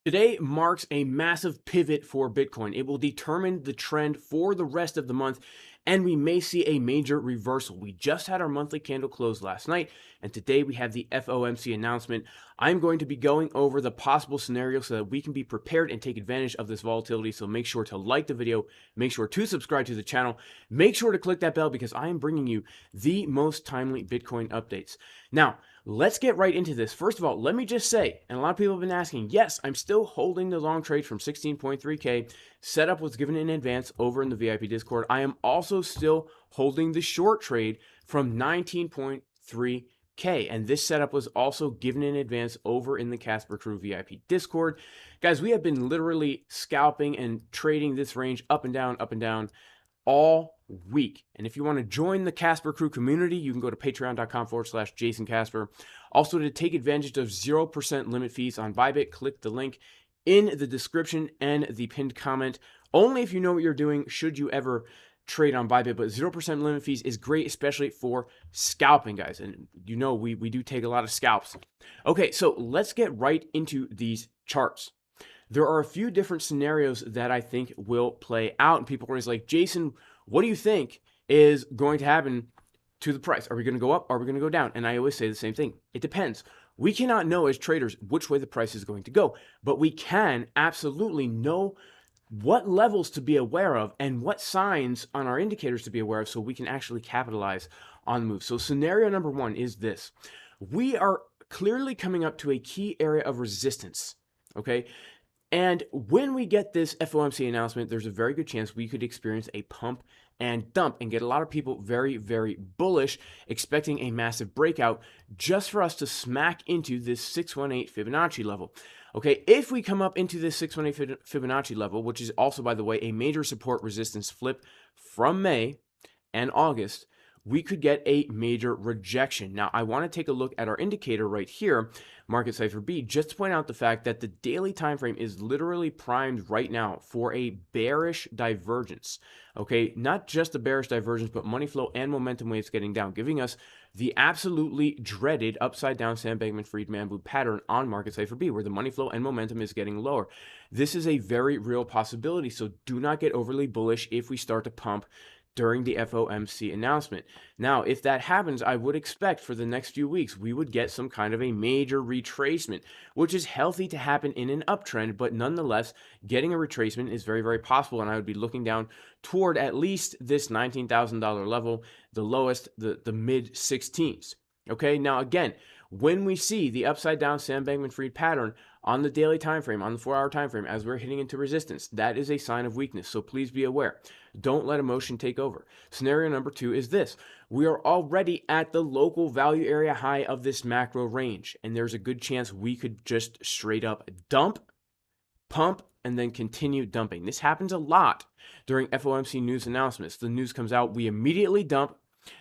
Today marks a massive pivot for Bitcoin. It will determine the trend for the rest of the month, and we may see a major reversal. We just had our monthly candle close last night, and today we have the FOMC announcement. I'm going to be going over the possible scenarios so that we can be prepared and take advantage of this volatility. So make sure to like the video, make sure to subscribe to the channel, make sure to click that bell because I am bringing you the most timely Bitcoin updates. Now, let's get right into this. First of all, let me just say, and a lot of people have been asking, yes, I'm still holding the long trade from 16.3K. Setup was given in advance over in the VIP Discord. I am also still holding the short trade from 19.3K. And this setup was also given in advance over in the Casper Crew VIP Discord. Guys, we have been literally scalping and trading this range up and down all week. And if you want to join the Casper Crew community, you can go to patreon.com/Jason Casper. Also, to take advantage of 0% limit fees on ByBit, click the link in the description and the pinned comment. Only if you know what you're doing should you ever trade on ByBit, but 0% limit fees is great, especially for scalping, guys. And you know we do take a lot of scalps. Okay, so let's get right into these charts. There are a few different scenarios that I think will play out. And people are always like, Jason, what do you think is going to happen to the price? Are we going to go up? Are we going to go down? And I always say the same thing. It depends. We cannot know as traders which way the price is going to go, but we can absolutely know what levels to be aware of and what signs on our indicators to be aware of so we can actually capitalize on the move. So scenario number one is this. We are clearly coming up to a key area of resistance, okay? And when we get this FOMC announcement, there's a very good chance we could experience a pump and dump and get a lot of people very, very bullish, expecting a massive breakout just for us to smack into this 618 Fibonacci level. Okay, if we come up into this 618 Fibonacci level, which is also, by the way, a major support resistance flip from May and August, we could get a major rejection. Now, I want to take a look at our indicator right here, Market Cipher B, just to point out the fact that the daily time frame is literally primed right now for a bearish divergence. Okay, not just a bearish divergence, but money flow and momentum waves getting down, giving us the absolutely dreaded upside down Sam Bankman-Fried blue pattern on Market Cipher B, where the money flow and momentum is getting lower. This is a very real possibility, so do not get overly bullish if we start to pump during the FOMC announcement. Now, if that happens, I would expect for the next few weeks, we would get some kind of a major retracement, which is healthy to happen in an uptrend, but nonetheless, getting a retracement is very, very possible, and I would be looking down toward at least this $19,000 level, the lowest, the mid-16s. Okay, now again, when we see the upside down Sam Bankman-Fried pattern on the daily time frame, on the 4-hour time frame, as we're hitting into resistance, that is a sign of weakness. So please be aware. Don't let emotion take over. Scenario number two is this. We are already at the local value area high of this macro range, and there's a good chance we could just straight up dump, pump, and then continue dumping. This happens a lot during FOMC news announcements. The news comes out, we immediately dump,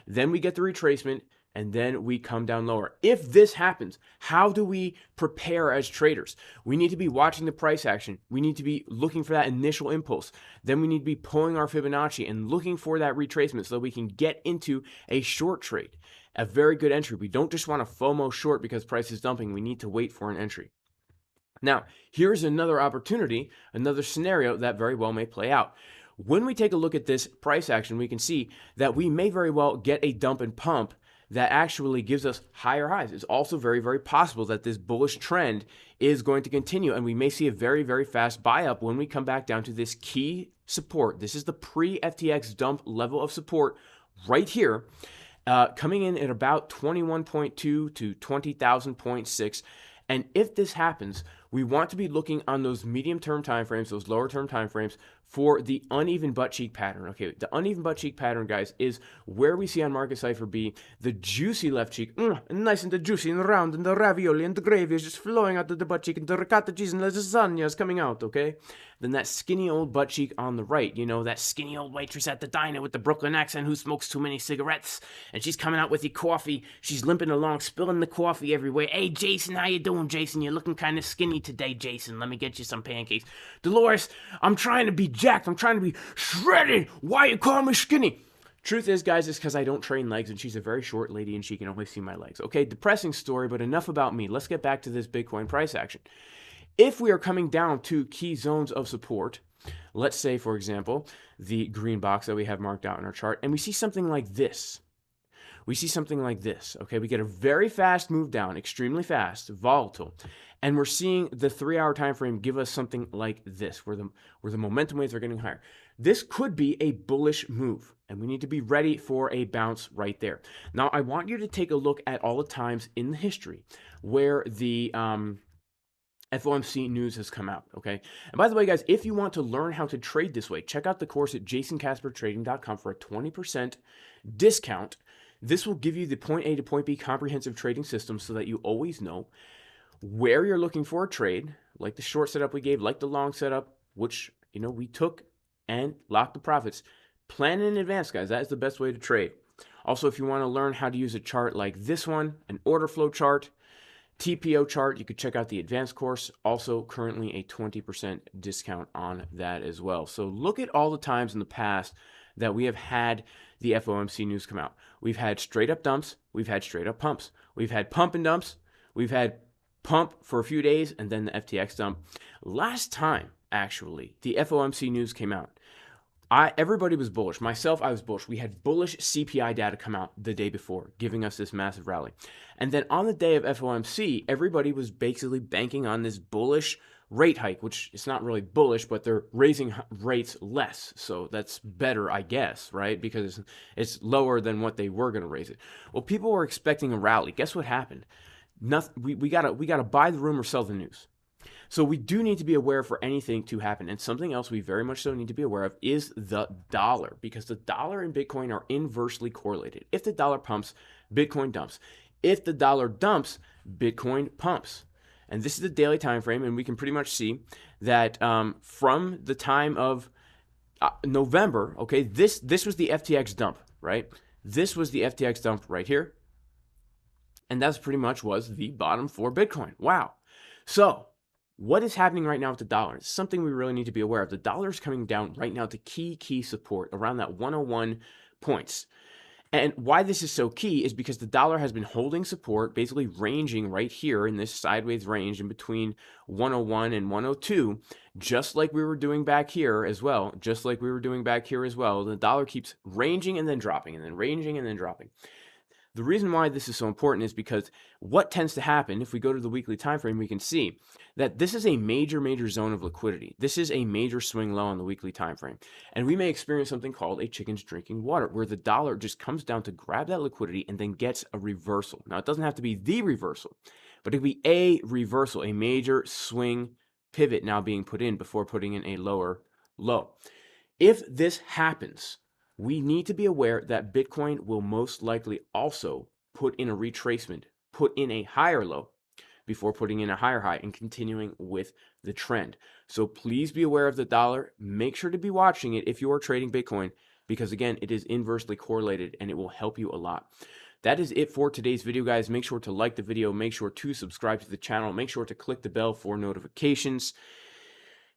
then we get the retracement, and then we come down lower. If this happens, how do we prepare as traders? We need to be watching the price action. We need to be looking for that initial impulse. Then we need to be pulling our Fibonacci and looking for that retracement so that we can get into a short trade, a very good entry. We don't just want to FOMO short because price is dumping. We need to wait for an entry. Now, here's another opportunity, another scenario that very well may play out. When we take a look at this price action, we can see that we may very well get a dump and pump that actually gives us higher highs. It's also very, very possible that this bullish trend is going to continue, and we may see a very, very fast buy up when we come back down to this key support. This is the pre-FTX dump level of support right here, coming in at about 21.2 to 20,000.6. And if this happens, we want to be looking on those medium-term timeframes, those lower-term timeframes, for the uneven butt cheek pattern. Okay, the uneven butt cheek pattern, guys, is where we see on Market Cipher B the juicy left cheek, nice and the juicy and round, and the ravioli and the gravy is just flowing out of the butt cheek, and the ricotta cheese and the lasagna is coming out, okay? Then that skinny old butt cheek on the right, you know, that skinny old waitress at the diner with the Brooklyn accent who smokes too many cigarettes, and she's coming out with the coffee, she's limping along, spilling the coffee everywhere. Hey, Jason, how you doing, Jason? You're looking kind of skinny today, Jason. Let me get you some pancakes. Dolores, I'm trying to be jacked. I'm trying to be shredded. Why you call me skinny? Truth is, guys, it's because I don't train legs, and she's a very short lady, and she can only see my legs. Okay, depressing story, but enough about me. Let's get back to this Bitcoin price action. If we are coming down to key zones of support, let's say, for example, the green box that we have marked out in our chart, and we see something like this. Okay? We get a very fast move down, extremely fast, volatile, and we're seeing the 3-hour time frame give us something like this, where the momentum waves are getting higher. This could be a bullish move, and we need to be ready for a bounce right there. Now, I want you to take a look at all the times in the history where the FOMC news has come out, okay? And by the way, guys, if you want to learn how to trade this way, check out the course at jasoncaspertrading.com for a 20% discount. This will give you the point A to point B comprehensive trading system so that you always know where you're looking for a trade, like the short setup we gave, like the long setup, which, we took and locked the profits. Plan in advance, guys. That is the best way to trade. Also, if you want to learn how to use a chart like this one, an order flow chart, TPO chart, you could check out the advanced course. Also, currently a 20% discount on that as well. So look at all the times in the past that we have had the FOMC news come out. We've had straight up dumps. We've had straight up pumps. We've had pump and dumps. We've had pump for a few days and then the FTX dump. Last time, actually, the FOMC news came out, everybody was bullish. Myself, I was bullish. We had bullish CPI data come out the day before, giving us this massive rally. And then on the day of FOMC, everybody was basically banking on this bullish rate hike, which is not really bullish, but they're raising rates less. So that's better, I guess, right? Because it's lower than what they were going to raise it. Well, people were expecting a rally. Guess what happened? Nothing. We gotta buy the rumor, sell the news. So we do need to be aware for anything to happen. And something else we very much so need to be aware of is the dollar, because the dollar and Bitcoin are inversely correlated. If the dollar pumps, Bitcoin dumps. If the dollar dumps, Bitcoin pumps. And this is the daily time frame, and we can pretty much see that from the time of November, okay, this was the FTX dump, right? This was the FTX dump right here. And that's pretty much was the bottom for Bitcoin. Wow. So what is happening right now with the dollar? It's something we really need to be aware of. The dollar is coming down right now to key support around that 101 points. And why this is so key is because the dollar has been holding support, basically ranging right here in this sideways range in between 101 and 102, just like we were doing back here as well. The dollar keeps ranging and then dropping, and then ranging and then dropping. The reason why this is so important is because what tends to happen, if we go to the weekly time frame, we can see that this is a major zone of liquidity. This is a major swing low on the weekly time frame. And we may experience something called a chicken's drinking water, where the dollar just comes down to grab that liquidity and then gets a reversal. Now, it doesn't have to be the reversal, but it could be a reversal, a major swing pivot now being put in before putting in a lower low. If this happens, we need to be aware that Bitcoin will most likely also put in a retracement, put in a higher low before putting in a higher high and continuing with the trend. So please be aware of the dollar. Make sure to be watching it if you are trading Bitcoin, because again, it is inversely correlated and it will help you a lot. That is it for today's video, guys. Make sure to like the video. Make sure to subscribe to the channel. Make sure to click the bell for notifications.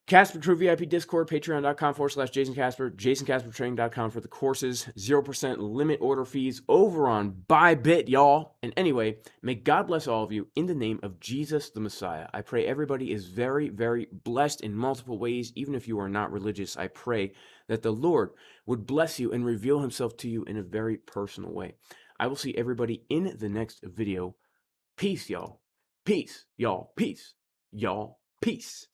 Casper True VIP Discord, patreon.com/JasonCasper, jasoncaspertrading.com for the courses, 0% limit order fees over on ByBit, y'all. And anyway, may God bless all of you in the name of Jesus the Messiah. I pray everybody is very blessed in multiple ways. Even if you are not religious, I pray that the Lord would bless you and reveal himself to you in a very personal way. I will see everybody in the next video. Peace, y'all. Peace, y'all. Peace, y'all. Peace.